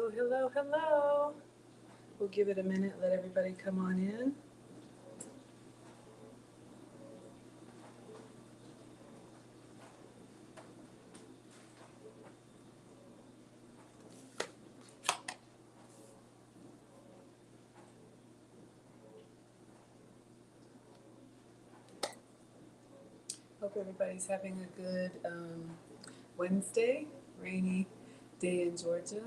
Hello, hello, hello. We'll give it a minute, let everybody come on in. Hope everybody's having a good Wednesday, rainy day in Georgia.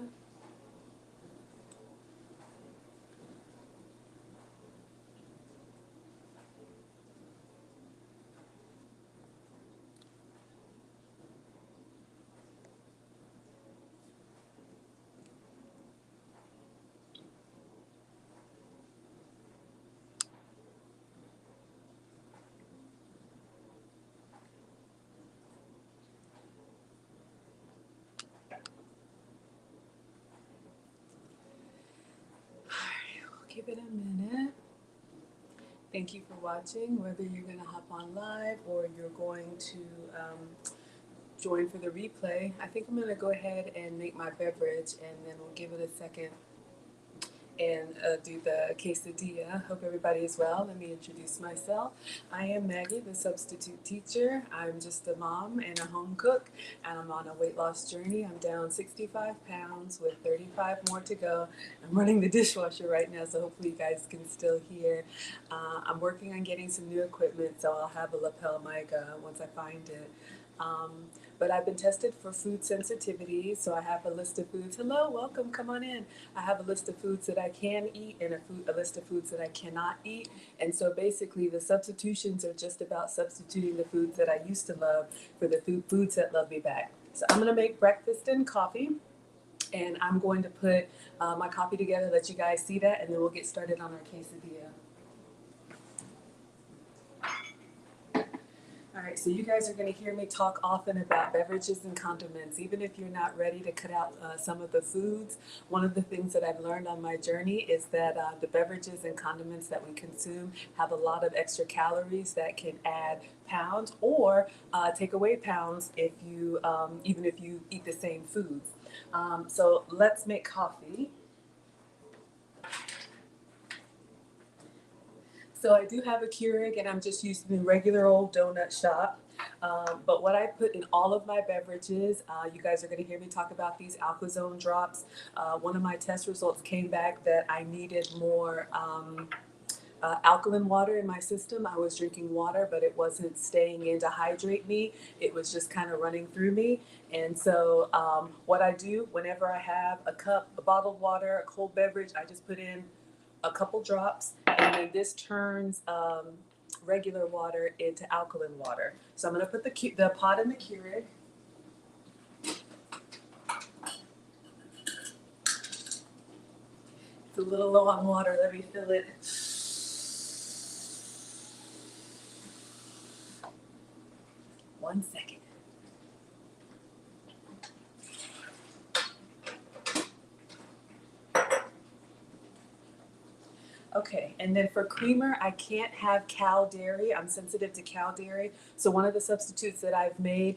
All right, we'll give it a minute. Thank you for watching, whether you're going to hop on live or you're going to join for the replay. I think I'm going to go ahead and make my beverage and then we'll give it a second and do the quesadilla. Hope everybody is well. Let me introduce myself. I am Maggie, the substitute teacher. I'm just a mom and a home cook, and I'm on a weight loss journey. I'm down 65 pounds with 35 more to go. I'm running the dishwasher right now, so hopefully you guys can still hear. I'm working on getting some new equipment, so I'll have a lapel mic once I find it. Um, but I've been tested for food sensitivity, so I have a list of foods. Hello, welcome, come on in. I have a list of foods that I can eat and a list of foods that I cannot eat. And so basically, the substitutions are just about substituting the foods that I used to love for the foods that love me back. So I'm gonna make breakfast and coffee, and I'm going to put my coffee together, let you guys see that, and then we'll get started on our quesadilla. All right, so you guys are going to hear me talk often about beverages and condiments. Even if you're not ready to cut out some of the foods, one of the things that I've learned on my journey is that the beverages and condiments that we consume have a lot of extra calories that can add pounds or take away pounds if you, even if you eat the same foods. So let's make coffee. So I do have a Keurig, and I'm just using the regular old donut shop. But what I put in all of my beverages, you guys are going to hear me talk about these Alkazone drops. One of my test results came back that I needed more alkaline water in my system. I was drinking water, but it wasn't staying in to hydrate me. It was just kind of running through me. And so what I do whenever I have a cup, a bottled water, a cold beverage, I just put in a couple drops, and then this turns regular water into alkaline water. So I'm going to put the pot in the Keurig. It's a little low on water. Let me fill it. One second. Okay, and then for creamer, I can't have cow dairy. I'm sensitive to cow dairy. So one of the substitutes that I've made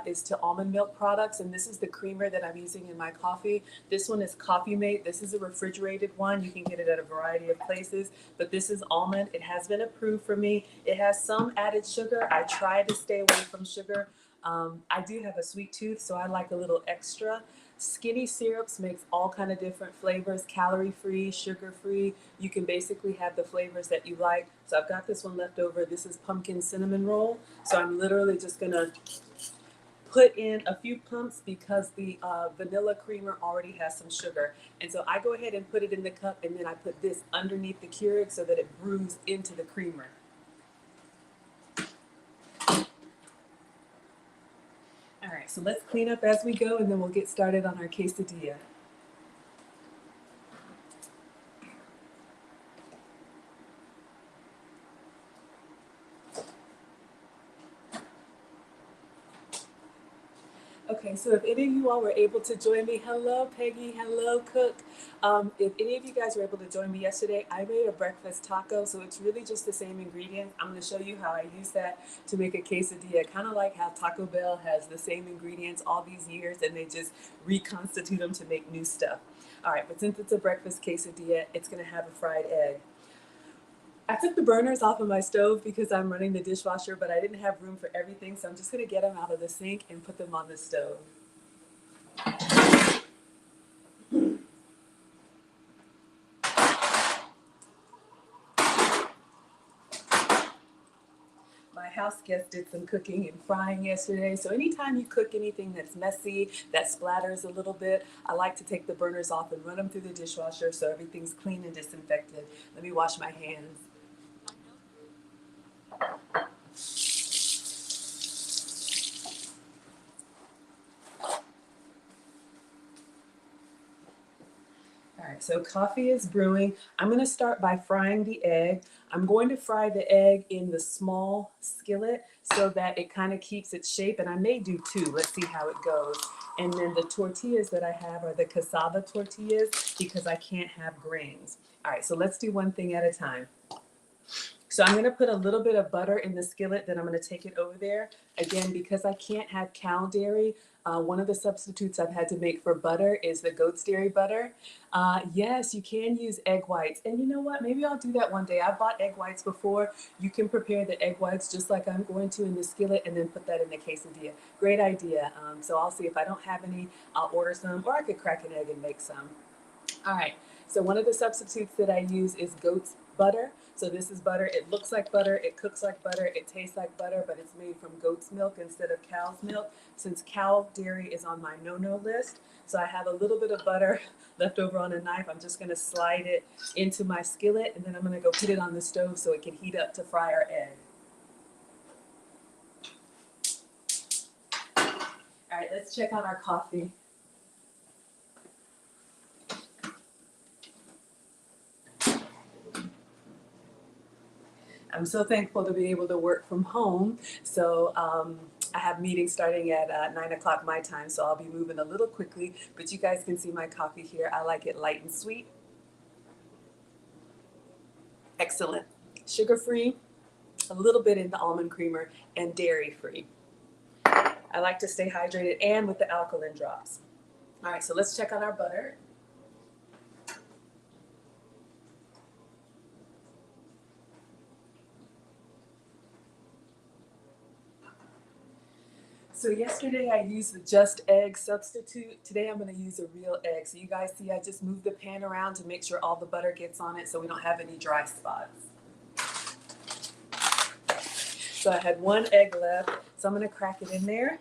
is to almond milk products, and this is the creamer that I'm using in my coffee. This one is Coffee Mate. This is a refrigerated one. You can get it at a variety of places, but this is almond. It has been approved for me. It has some added sugar. I try to stay away from sugar. I do have a sweet tooth, so I like a little extra. Skinny syrups makes all kind of different flavors, calorie free, sugar free. You can basically have the flavors that you like. So I've got this one left over. This is pumpkin cinnamon roll. So I'm literally just gonna put in a few pumps because the vanilla creamer already has some sugar. And so I go ahead and put it in the cup, and then I put this underneath the Keurig so that it brews into the creamer. All right, so let's clean up as we go, and then we'll get started on our quesadilla. Okay, so if any of you all were able to join me, hello Peggy, hello Cook. If any of you guys were able to join me yesterday, I made a breakfast taco, so it's really just the same ingredients. I'm going to show you how I use that to make a quesadilla, kind of like how Taco Bell has the same ingredients all these years and they just reconstitute them to make new stuff. All right, but since it's a breakfast quesadilla, it's gonna have a fried egg. I took the burners off of my stove because I'm running the dishwasher, but I didn't have room for everything, so I'm just gonna get them out of the sink and put them on the stove. My house guest did some cooking and frying yesterday, so anytime you cook anything that's messy, that splatters a little bit, I like to take the burners off and run them through the dishwasher so everything's clean and disinfected. Let me wash my hands. All right, so coffee is brewing. I'm going to start by frying the egg. I'm going to fry the egg in the small skillet so that it kind of keeps its shape, and I may do two. Let's see how it goes. And then the tortillas that I have are the cassava tortillas because I can't have grains. All right, so let's do one thing at a time. So I'm going to put a little bit of butter in the skillet, then I'm going to take it over there. Again, because I can't have cow dairy, one of the substitutes I've had to make for butter is the goat's dairy butter. Yes, you can use egg whites. And you know what? Maybe I'll do that one day. I've bought egg whites before. You can prepare the egg whites just like I'm going to in the skillet and then put that in the quesadilla. Great idea. So I'll see if I don't have any, I'll order some, or I could crack an egg and make some. All right, so one of the substitutes that I use is goat's butter. So this is butter. It looks like butter, it cooks like butter, it tastes like butter, but it's made from goat's milk instead of cow's milk, since cow dairy is on my no-no list. So I have a little bit of butter left over on a knife. I'm just gonna slide it into my skillet, and then I'm gonna go put it on the stove so it can heat up to fry our egg. All right, let's check on our coffee. I'm so thankful to be able to work from home. So I have meetings starting at 9 o'clock my time, so I'll be moving a little quickly, but you guys can see my coffee here. I like it light and sweet. Excellent. Sugar-free, a little bit in the almond creamer, and dairy-free. I like to stay hydrated and with the alkaline drops. All right, so let's check on our butter. So yesterday I used the just egg substitute. Today I'm going to use a real egg. So you guys see I just moved the pan around to make sure all the butter gets on it so we don't have any dry spots. So I had one egg left, so I'm going to crack it in there.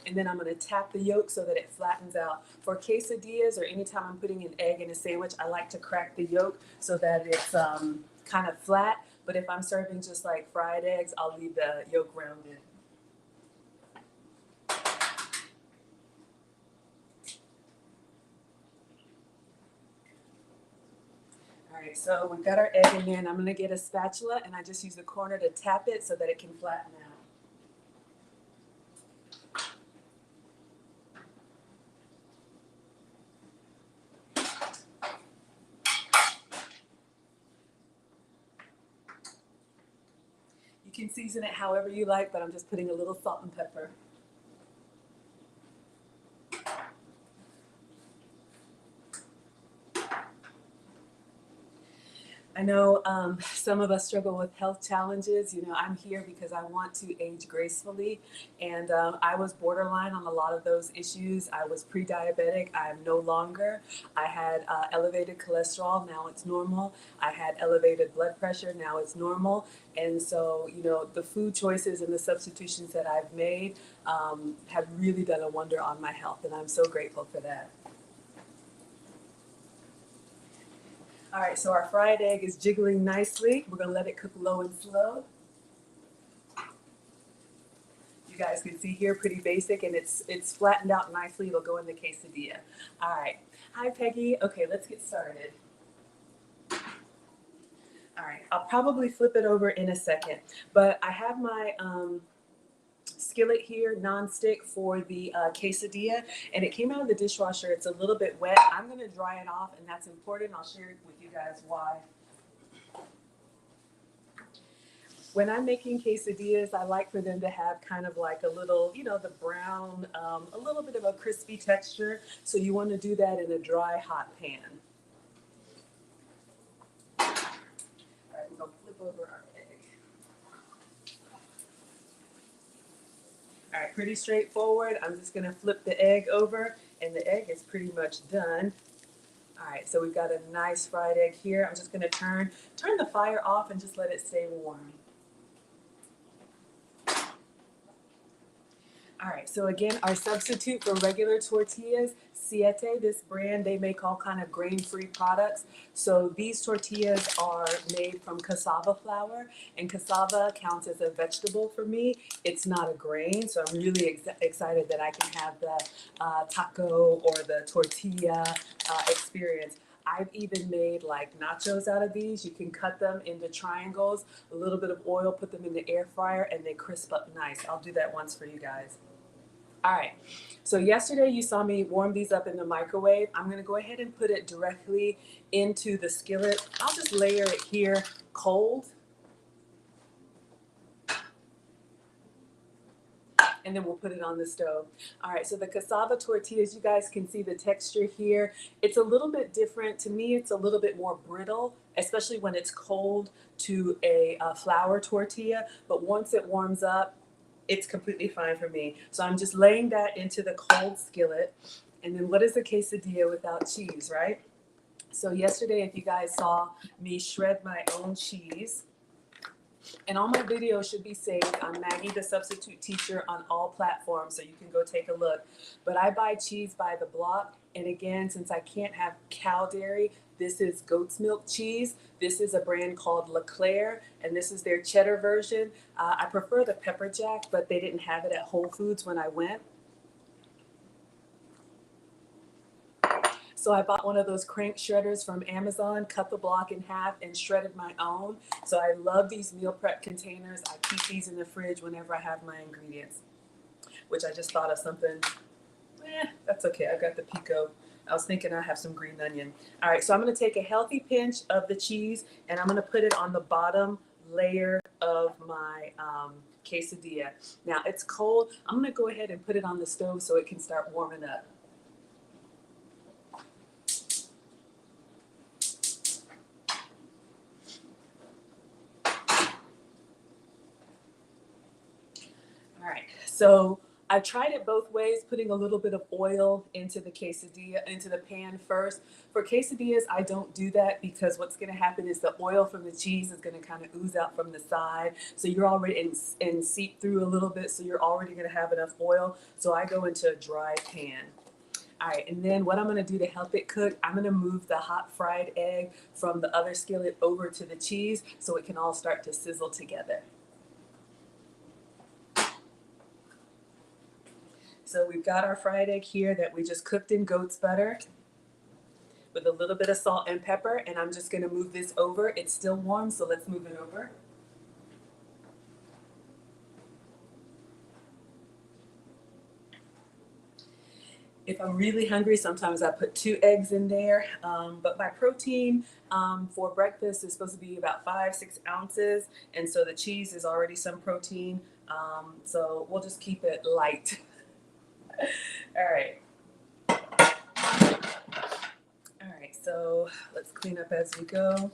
And then I'm going to tap the yolk so that it flattens out. For quesadillas or anytime I'm putting an egg in a sandwich, I like to crack the yolk so that it's kind of flat. But if I'm serving just like fried eggs, I'll leave the yolk rounded. All right, so we've got our egg in there, and I'm going to get a spatula, and I just use the corner to tap it so that it can flatten out. You can season it however you like, but I'm just putting a little salt and pepper. I know some of us struggle with health challenges. You know, I'm here because I want to age gracefully, and I was borderline on a lot of those issues. I was pre-diabetic. I am no longer. I had elevated cholesterol. Now it's normal. I had elevated blood pressure. Now it's normal. And so, you know, the food choices and the substitutions that I've made have really done a wonder on my health, and I'm so grateful for that. All right, so our fried egg is jiggling nicely. We're gonna let it cook low and slow. You guys can see here, pretty basic, and it's flattened out nicely. It'll go in the quesadilla. All right, hi Peggy. Okay, let's get started. All right, I'll probably flip it over in a second, but I have my skillet here, non-stick for the quesadilla, and it came out of the dishwasher. It's a little bit wet. I'm gonna dry it off, and that's important. I'll share with you guys why. when I'm making quesadillas, I like for them to have kind of like a little, you know, the brown, a little bit of a crispy texture. So you want to do that in a dry, hot pan. All right, we're going to flip over our egg. All right, pretty straightforward. I'm just going to flip the egg over, and the egg is pretty much done. All right, so we've got a nice fried egg here. I'm just going to turn the fire off and just let it stay warm. All right, so again, our substitute for regular tortillas, Siete, this brand, they make all kind of grain-free products. So these tortillas are made from cassava flour, and cassava counts as a vegetable for me. It's not a grain, so I'm really excited that I can have the taco or the tortilla experience. I've even made like nachos out of these. You can cut them into triangles, a little bit of oil, put them in the air fryer, and they crisp up nice. I'll do that once for you guys. All right, so yesterday you saw me warm these up in the microwave. I'm gonna go ahead and put it directly into the skillet. I'll just layer it here cold. And then we'll put it on the stove. All right, so the cassava tortillas, you guys can see the texture here. It's a little bit different. To me, it's a little bit more brittle, especially when it's cold to a flour tortilla. But once it warms up, it's completely fine for me. So I'm just laying that into the cold skillet. And then what is a quesadilla without cheese, right? So yesterday, if you guys saw me shred my own cheese, and all my videos should be saved on Maggie the Substitute Teacher on all platforms, so you can go take a look. But I buy cheese by the block, and again, since I can't have cow dairy, this is goat's milk cheese. This is a brand called Leclerc, and this is their cheddar version. I prefer the pepper jack, but they didn't have it at Whole Foods when I went. So I bought one of those crank shredders from Amazon, cut the block in half, and shredded my own. So I love these meal prep containers. I keep these in the fridge whenever I have my ingredients, which I just thought of something. That's okay. I got the pico. I was thinking I have some green onion. All right, so I'm going to take a healthy pinch of the cheese, and I'm going to put it on the bottom layer of my quesadilla. Now, it's cold. I'm going to go ahead and put it on the stove so it can start warming up. All right, so I tried it both ways, putting a little bit of oil into the quesadilla, into the pan first. For quesadillas, I don't do that because what's gonna happen is the oil from the cheese is gonna kind of ooze out from the side. So you're already and seep through a little bit, so you're already gonna have enough oil. So I go into a dry pan. All right, and then what I'm gonna do to help it cook, I'm gonna move the hot fried egg from the other skillet over to the cheese so it can all start to sizzle together. So we've got our fried egg here that we just cooked in goat's butter with a little bit of salt and pepper, and I'm just gonna move this over. It's still warm, so let's move it over. If I'm really hungry, sometimes I put 2 eggs in there, but my protein for breakfast is supposed to be about 5-6 ounces, and so the cheese is already some protein, so we'll just keep it light. All right. All right, so let's clean up as we go.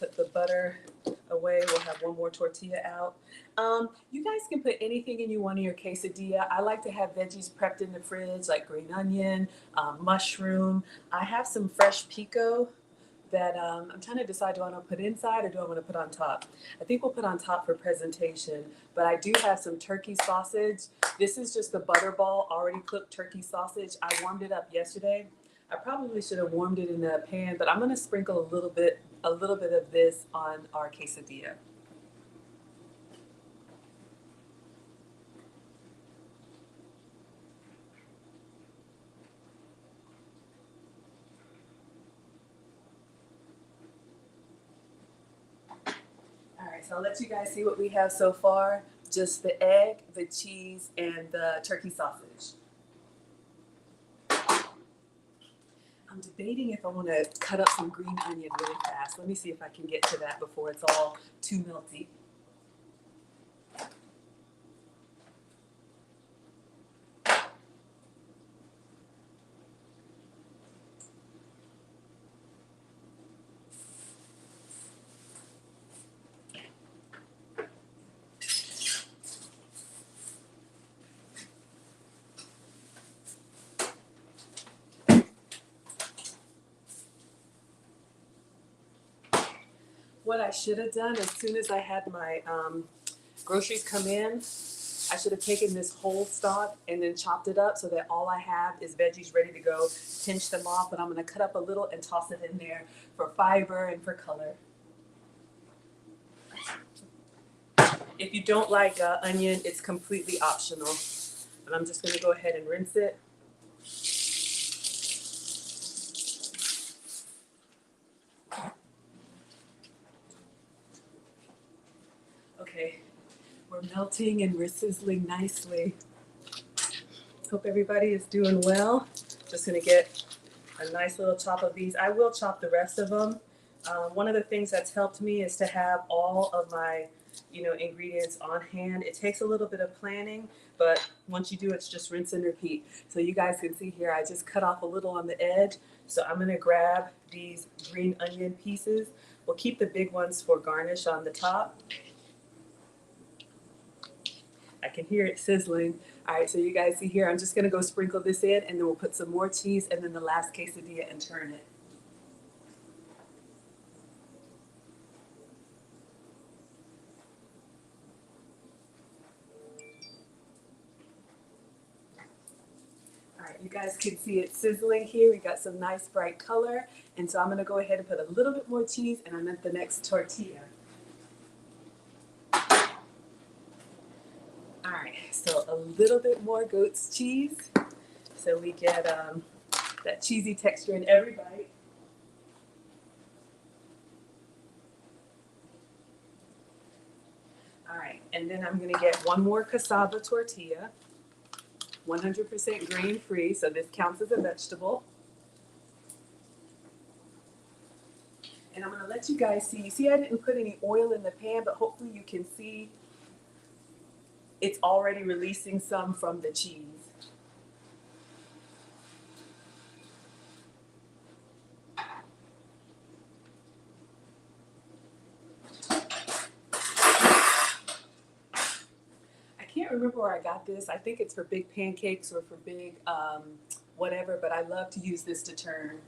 Put the butter away. We'll have one more tortilla out. You guys can put anything in you want in your quesadilla. I like to have veggies prepped in the fridge, like green onion, mushroom. I have some fresh pico that I'm trying to decide, do I want to put inside or do I want to put on top? I think we'll put on top for presentation, but I do have some turkey sausage. This is just a butterball, already cooked turkey sausage. I warmed it up yesterday. I probably should have warmed it in a pan, but I'm going to sprinkle a little bit of this on our quesadilla. All right, so I'll let you guys see what we have so far. Just the egg, the cheese, and the turkey sausage. I'm debating if I want to cut up some green onion really fast. Let me see if I can get to that before it's all too melty. What I should have done as soon as I had my groceries come in, I should have taken this whole stalk and then chopped it up so that all I have is veggies ready to go. Pinch them off, but I'm going to cut up a little and toss it in there for fiber and for color. If you don't like onion, it's completely optional. And I'm just going to go ahead and rinse it. Okay, we're melting and we're sizzling nicely. Hope everybody is doing well. Just going to get a nice little chop of these. I will chop the rest of them. One of the things that's helped me is to have all of my, ingredients on hand. It takes a little bit of planning, but once you do, it's just rinse and repeat. So you guys can see here, I just cut off a little on the edge. So I'm going to grab these green onion pieces. We'll keep the big ones for garnish on the top. I can hear it sizzling. All right, so you guys see here, I'm just gonna go sprinkle this in and then we'll put some more cheese and then the last quesadilla and turn it. All right, you guys can see it sizzling here. We got some nice bright color. And so I'm gonna go ahead and put a little bit more cheese and I'm at the next tortilla. All right, so a little bit more goat's cheese. So we get that cheesy texture in every bite. All right, and then I'm gonna get one more cassava tortilla, 100% grain free, so this counts as a vegetable. And I'm gonna let you guys see. You see, I didn't put any oil in the pan, but hopefully you can see it's already releasing some from the cheese. I can't remember where I got this. I think it's for big pancakes or for big whatever, but I love to use this to turn.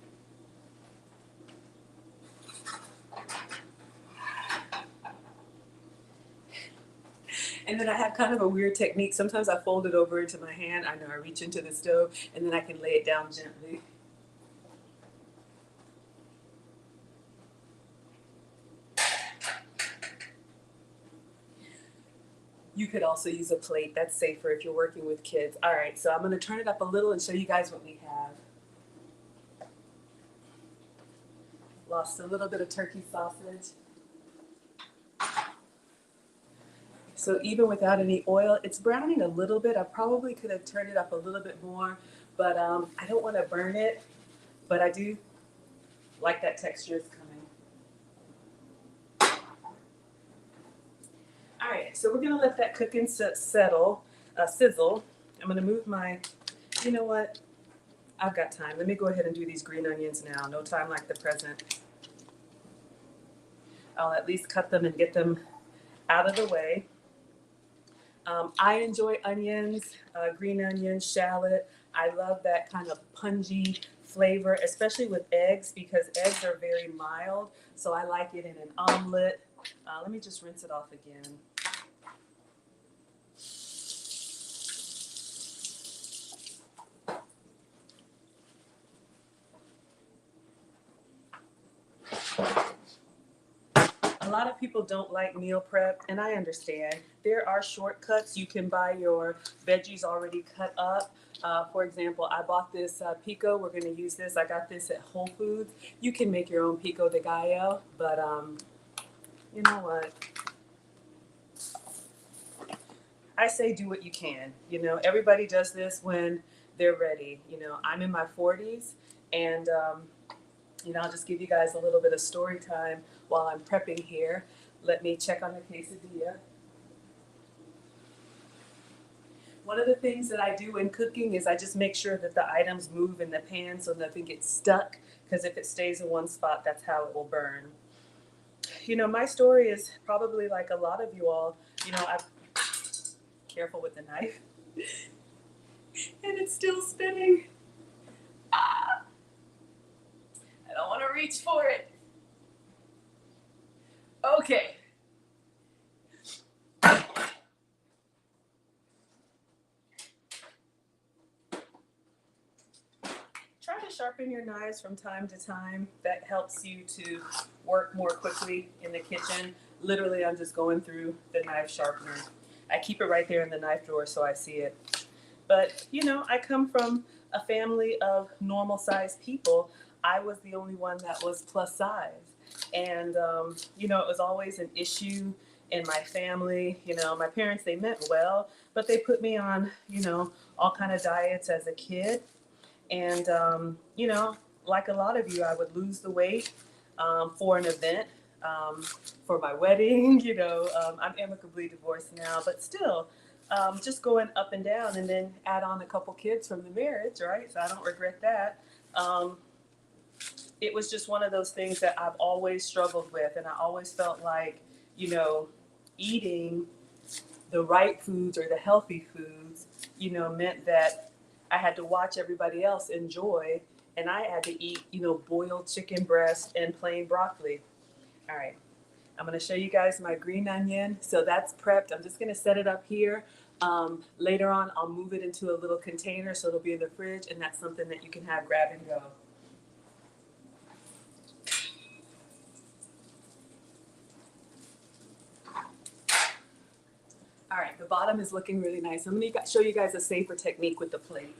And then I have kind of a weird technique. Sometimes I fold it over into my hand. I know I reach into the stove and then I can lay it down gently. You could also use a plate. That's safer if you're working with kids. All right, so I'm going to turn it up a little and show you guys what we have. Lost a little bit of turkey sausage. So even without any oil, it's browning a little bit. I probably could have turned it up a little bit more, but I don't want to burn it. But I do like that texture is coming. All right, so we're gonna let that cook and sizzle. I'm gonna move my, you know what? I've got time. Let me go ahead and do these green onions now. No time like the present. I'll at least cut them and get them out of the way. I enjoy onions, green onions, shallot. I love that kind of pungy flavor, especially with eggs because eggs are very mild. So I like it in an omelet. Let me just rinse it off again. A lot of people don't like meal prep, and I understand. There are shortcuts. You can buy your veggies already cut up. For example, I bought this pico. We're going to use this. I got this at Whole Foods. You can make your own pico de gallo, but you know what? I say do what you can. You know, everybody does this when they're ready. You know, I'm in my 40s, and I'll just give you guys a little bit of story time while I'm prepping here. Let me check on the quesadilla. One of the things that I do in cooking is I just make sure that the items move in the pan so nothing gets stuck, because if it stays in one spot, that's how it will burn. You know, my story is probably like a lot of you all. I'm careful with the knife. And it's still spinning. I don't want to reach for it. Okay. Try to sharpen your knives from time to time. That helps you to work more quickly in the kitchen. Literally, I'm just going through the knife sharpener. I keep it right there in the knife drawer so I see it. But, you know, I come from a family of normal sized people. I was the only one that was plus size. And, you know, it was always an issue in my family. You know, my parents, they meant well, but they put me on, you know, all kind of diets as a kid. And, you know, like a lot of you, I would lose the weight for an event, um, for my wedding. You know, I'm amicably divorced now, but still, just going up and down, and then add on a couple kids from the marriage, right? So I don't regret that. Um, it was just one of those things that I've always struggled with, and I always felt like, you know, eating the right foods or the healthy foods, you know, meant that I had to watch everybody else enjoy, and I had to eat, you know, boiled chicken breast and plain broccoli. All right, I'm gonna show you guys my green onion. So that's prepped. I'm just gonna set it up here. Later on, I'll move it into a little container so it'll be in the fridge, and that's something that you can have grab and go. All right, the bottom is looking really nice. I'm gonna show you guys a safer technique with the plate.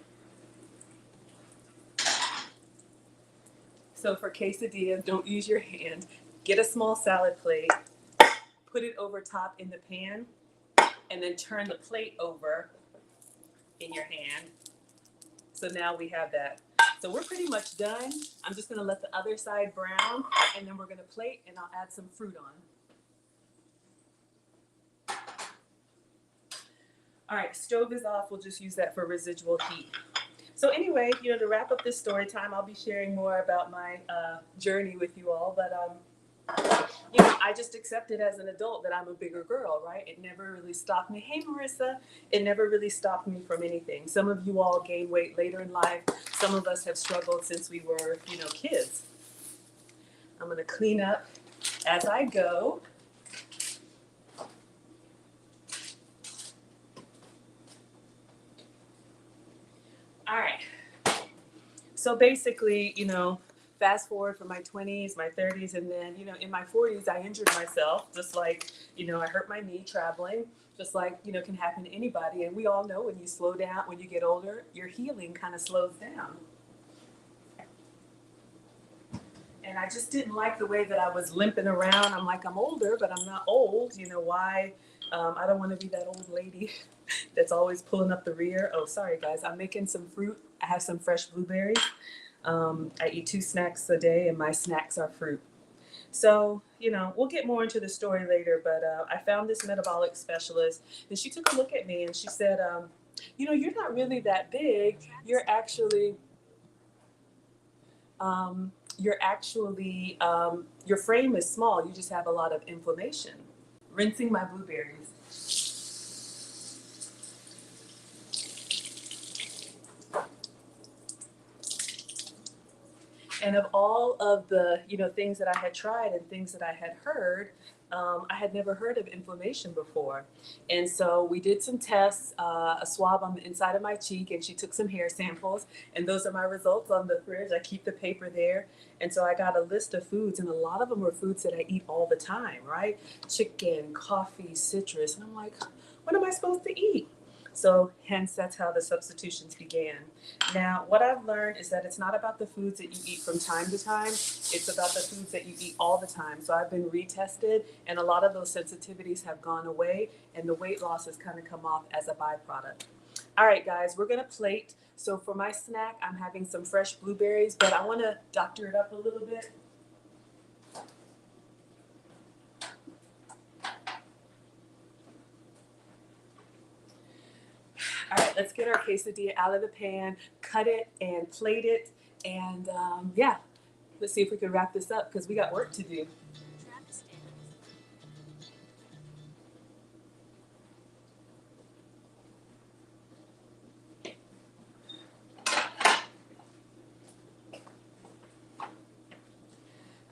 So for quesadillas, don't use your hand. Get a small salad plate, put it over top in the pan, and then turn the plate over in your hand. So now we have that. So we're pretty much done. I'm just gonna let the other side brown, and then we're gonna plate, and I'll add some fruit on. All right, stove is off. We'll just use that for residual heat. So anyway, you know, to wrap up this story time, I'll be sharing more about my journey with you all. But you know, I just accepted as an adult that I'm a bigger girl, right? It never really stopped me. Hey, Marissa, it never really stopped me from anything. Some of you all gain weight later in life. Some of us have struggled since we were, you know, kids. I'm going to clean up as I go. All right. So basically, you know, fast forward from my 20s, my 30s, and then, you know, in my 40s, I injured myself. Just like, you know, I hurt my knee traveling, just like, you know, can happen to anybody. And we all know when you slow down, when you get older, your healing kind of slows down. And I just didn't like the way that I was limping around. I'm like, I'm older, but I'm not old. You know why? I don't want to be that old lady that's always pulling up the rear. Oh, sorry, guys. I'm making some fruit. I have some fresh blueberries. I eat 2 snacks a day, and my snacks are fruit. So, you know, we'll get more into the story later, but I found this metabolic specialist, and she took a look at me and she said, you know, you're not really that big. You're actually, your frame is small. You just have a lot of inflammation. Rinsing my blueberries. And of all of the, you know, things that I had tried and things that I had heard, I had never heard of inflammation before. And so we did some tests, a swab on the inside of my cheek, and she took some hair samples. And those are my results on the fridge. I keep the paper there. And so I got a list of foods, and a lot of them were foods that I eat all the time, right? Chicken, coffee, citrus. And I'm like, what am I supposed to eat? So hence that's how the substitutions began. Now, what I've learned is that it's not about the foods that you eat from time to time. It's about the foods that you eat all the time. So I've been retested, and a lot of those sensitivities have gone away, and the weight loss has kind of come off as a byproduct. All right, guys, we're gonna plate. So for my snack, I'm having some fresh blueberries, but I want to doctor it up a little bit. All right, let's get our quesadilla out of the pan, cut it and plate it, and yeah, let's see if we can wrap this up because we got work to do.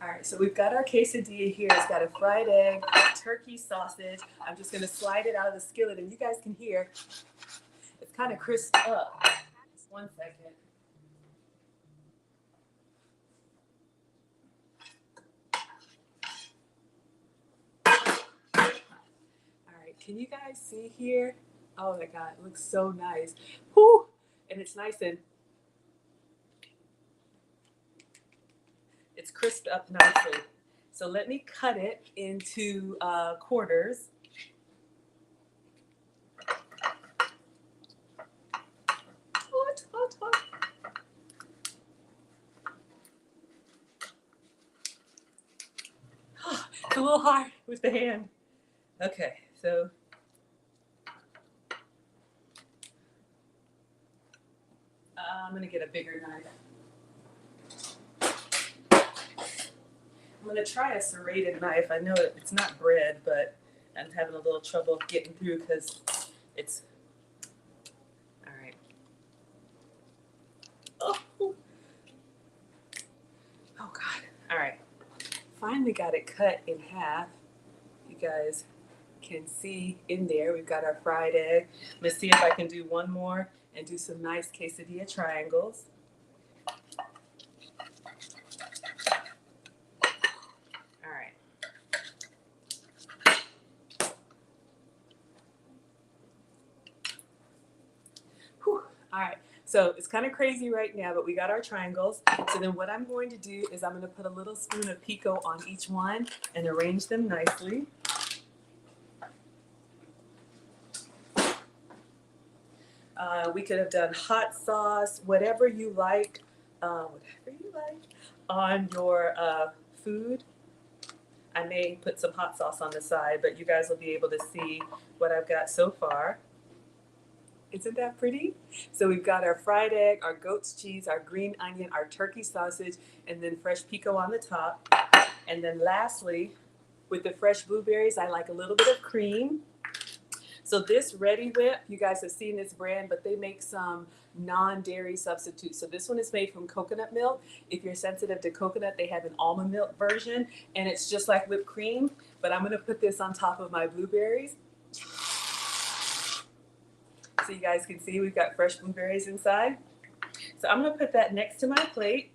All right, right, so we've got our quesadilla here. It's got a fried egg, turkey sausage. I'm just gonna slide it out of the skillet, and you guys can hear it's kind of crisped up. Just 1 second. All right, can you guys see here? Oh my God, it looks so nice. Whoo! And it's nice and it's crisped up nicely. So let me cut it into quarters. Hot, hot, hot. It's a little hard with the hand. Okay, so I'm gonna get a bigger knife. I'm gonna try a serrated knife. I know it's not bread, but I'm having a little trouble getting through because it's, all right. Oh, oh God. All right. Finally got it cut in half. You guys can see in there, we've got our fried egg. Let's see if I can do one more and do some nice quesadilla triangles. All right. Whew. All right. So it's kind of crazy right now, but we got our triangles. So then what I'm going to do is I'm going to put a little spoon of pico on each one and arrange them nicely. We could have done hot sauce, whatever you like on your food. I may put some hot sauce on the side, but you guys will be able to see what I've got so far. Isn't that pretty? So we've got our fried egg, our goat's cheese, our green onion, our turkey sausage, and then fresh pico on the top. And then lastly, with the fresh blueberries, I like a little bit of cream. So this Ready Whip, you guys have seen this brand, but they make some non-dairy substitutes. So this one is made from coconut milk. If you're sensitive to coconut, they have an almond milk version, and it's just like whipped cream. But I'm gonna put this on top of my blueberries. So you guys can see we've got fresh blueberries inside. So I'm gonna put that next to my plate.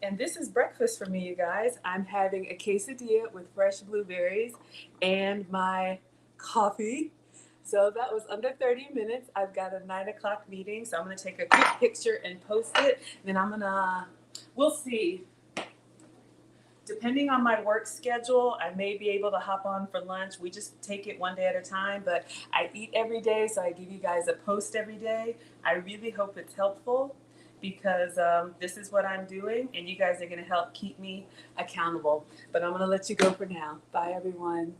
And this is breakfast for me, you guys. I'm having a quesadilla with fresh blueberries and my coffee. So that was under 30 minutes. I've got a 9 o'clock meeting, so I'm gonna take a quick picture and post it. And then we'll see. Depending on my work schedule, I may be able to hop on for lunch. We just take it one day at a time, but I eat every day, so I give you guys a post every day. I really hope it's helpful because this is what I'm doing, and you guys are gonna help keep me accountable. But I'm gonna let you go for now. Bye, everyone.